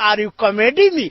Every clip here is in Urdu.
Are you comedy me?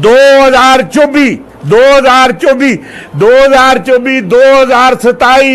2027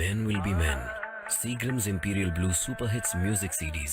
Men will be men. Seagram's Imperial Blue Super Hits Music CDs.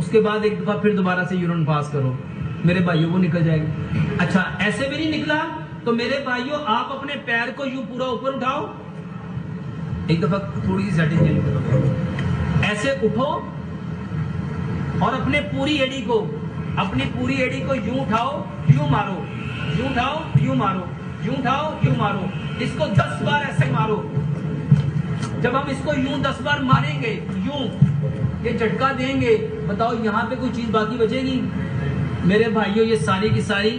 اس کے بعد ایک دفعہ پھر دوبارہ سے یورین پاس کرو, میرے بھائیوں وہ نکل جائے گا. اچھا ایسے بھی نہیں نکلا تو میرے بھائیوں آپ اپنے پیر کو یوں پورا اوپر اٹھاؤ, ایک دفعہ تھوڑی سی سیٹنگ چینج کرو, ایسے اٹھو اور اپنی پوری ایڑی کو یوں اٹھاؤ یوں مارو, یوں اٹھاؤ یوں مارو, یوں اٹھاؤ یوں مارو, اس کو 10 بار ایسے مارو. جب ہم اس کو یوں 10 بار ماریں گے, یوں یہ جھٹکا دیں گے, بتاؤ یہاں پہ کوئی چیز باقی بچے گی؟ میرے بھائیوں یہ ساری کی ساری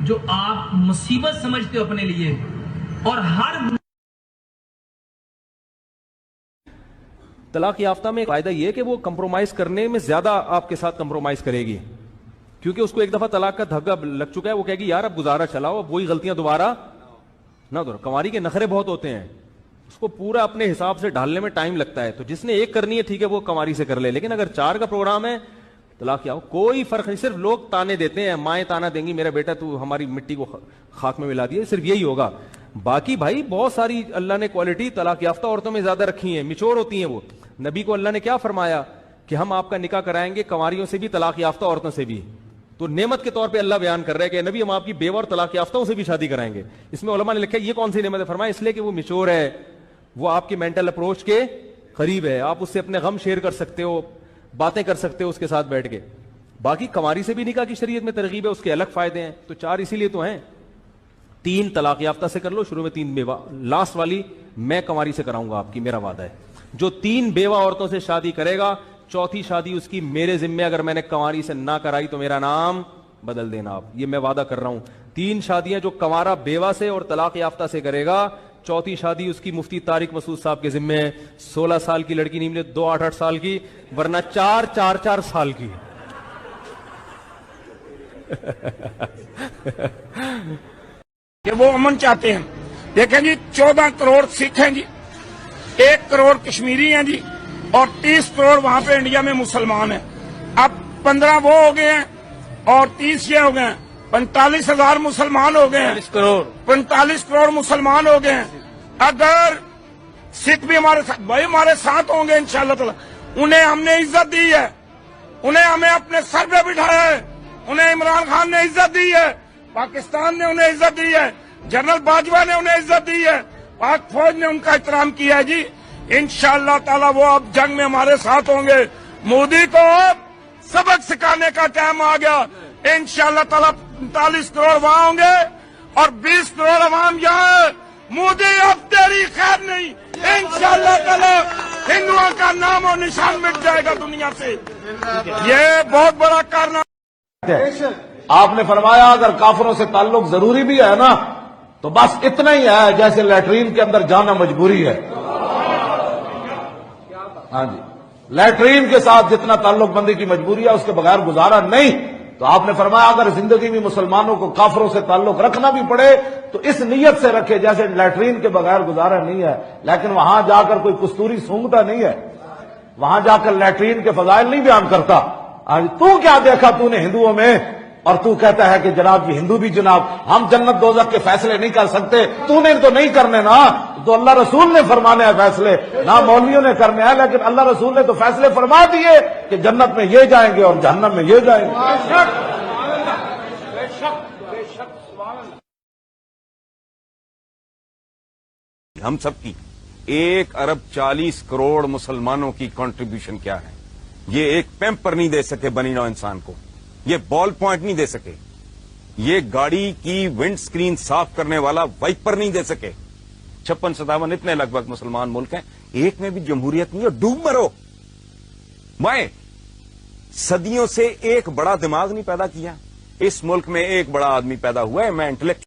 جو آپ مصیبت سمجھتے ہو اپنے لیے, اور ہر طلاق یافتہ میں فائدہ یہ کہ وہ کمپرومائز کرنے میں زیادہ آپ کے ساتھ کمپرومائز کرے گی, کیونکہ اس کو ایک دفعہ طلاق کا دھگا لگ چکا ہے. وہ کہے گی یار اب گزارا چلاؤ, اب وہی غلطیاں دوبارہ نہ دو. کنواری کے نخرے بہت ہوتے ہیں, اس کو پورا اپنے حساب سے ڈھالنے میں ٹائم لگتا ہے. تو جس نے ایک کرنی ہے ٹھیک ہے وہ کنواری سے کر لے, لیکن اگر 4 کا پروگرام ہے طلاق کیا ہو کوئی فرق نہیں. صرف لوگ تانے دیتے ہیں, مائیں تانا دیں گی میرا بیٹا تو ہماری مٹی کو خاک میں ملا دیا, صرف یہی ہوگا. باقی بھائی بہت ساری اللہ نے کوالٹی طلاق یافتہ عورتوں میں زیادہ رکھی ہیں, میچور ہوتی ہیں وہ. نبی کو اللہ نے کیا فرمایا کہ ہم آپ کا نکاح کرائیں گے کنواریوں سے بھی, طلاق یافتہ عورتوں سے بھی. تو نعمت کے طور پہ اللہ بیان کر رہا ہے کہ نبی ہم آپ کی بیوہ اور طلاق یافتوں سے بھی شادی کرائیں گے. اس میں علماء نے لکھا یہ کون سی نعمت ہے؟ فرمایا اس لیے کہ وہ میچور ہے, وہ آپ کی مینٹل اپروچ کے قریب ہے, آپ اس سے اپنے غم شیئر کر سکتے ہو, باتیں کر سکتے ہو اس کے ساتھ بیٹھ کے. باقی کنواری سے بھی نکاح کی شریعت میں ترغیب ہے, اس کے الگ فائدے ہیں. تو 4 اسی لیے تو ہیں. 3 طلاق یافتہ سے کر لو, شروع میں 3 بیوہ, لاسٹ والی میں کنواری سے کراؤں گا آپ کی, میرا وعدہ ہے. جو 3 بیوہ عورتوں سے شادی کرے گا, چوتھی شادی اس کی میرے ذمے, اگر میں نے کنواری سے نہ کرائی تو میرا نام بدل دینا آپ, یہ میں وعدہ کر رہا ہوں. 3 شادیاں جو کنوارا بیوہ سے اور طلاق یافتہ سے کرے گا, چوتھی شادی اس کی مفتی طارق مسعود صاحب کے ذمے ہے. 16 سال کی لڑکی نہیں ملے, 2 8 سال کی, ورنہ 4 سال کی. کہ وہ امن چاہتے ہیں. دیکھیں جی 14 کروڑ سکھ ہیں جی, 1 کروڑ کشمیری ہیں جی, اور 30 کروڑ وہاں پہ انڈیا میں مسلمان ہیں. اب 15 وہ ہو گئے ہیں اور 30 یہ ہو گئے ہیں, 45,000 مسلمان ہو گئے ہیں, 45 کروڑ مسلمان ہو گئے ہیں. اگر سکھ بھی ہمارے ساتھ, بھائی ہمارے ساتھ ہوں گے انشاءاللہ تعالی. انہیں ہم نے عزت دی ہے, انہیں ہمیں اپنے سر پہ بٹھایا ہے, انہیں عمران خان نے عزت دی ہے, پاکستان نے انہیں عزت دی ہے, جنرل باجوہ نے انہیں عزت دی ہے, پاک فوج نے ان کا احترام کیا ہے جی. انشاءاللہ تعالی وہ اب جنگ میں ہمارے ساتھ ہوں گے. مودی کو سبق سکھانے کا ٹائم آ گیا. انشاءاللہ تعالی 45 کروڑ وہاں ہوں گے اور 20 کروڑ عوام یہاں. مودی اب تیری خیر نہیں, انشاءاللہ تعالی ہندوؤں کا نام اور نشان مٹ جائے گا دنیا سے. یہ بہت بڑا کارنامہ. آپ نے فرمایا اگر کافروں سے تعلق ضروری بھی ہے نا تو بس اتنا ہی ہے جیسے لیٹرین کے اندر جانا مجبوری ہے. ہاں جی, لیٹرین کے ساتھ جتنا تعلق بندی کی مجبوری ہے اس کے بغیر گزارا نہیں. تو آپ نے فرمایا اگر زندگی میں مسلمانوں کو کافروں سے تعلق رکھنا بھی پڑے تو اس نیت سے رکھے جیسے لیٹرین کے بغیر گزارا نہیں ہے. لیکن وہاں جا کر کوئی کستوری سونگتا نہیں ہے, وہاں جا کر لیٹرین کے فضائل نہیں بیان کرتا. تو کیا دیکھا تو نے ہندوؤں میں, اور تو کہتا ہے کہ جناب یہ ہندو بھی جناب ہم جنت دوزخ کے فیصلے نہیں کر سکتے. تو نے تو نہیں کرنے نا, تو اللہ رسول نے فرمانے ہیں فیصلے, نہ مولویوں نے کرنے ہیں. لیکن اللہ رسول نے تو فیصلے فرما دیے کہ جنت میں یہ جائیں گے اور جہنم میں یہ جائیں گے. ہم سب کی 1 ارب 40 کروڑ مسلمانوں کی کنٹریبیوشن کیا ہے؟ یہ ایک پیمپر نہیں دے سکے بنی نوع انسان کو, یہ بال پوائنٹ نہیں دے سکے, یہ گاڑی کی ونڈ سکرین صاف کرنے والا وائپر نہیں دے سکے. 56-57 اتنے لگ بھگ مسلمان ملک ہیں, ایک میں بھی جمہوریت نہیں ہے. ڈوب مرو. میں صدیوں سے ایک بڑا دماغ نہیں پیدا کیا, اس ملک میں ایک بڑا آدمی پیدا ہوا ہے, میں انٹلیکچوئل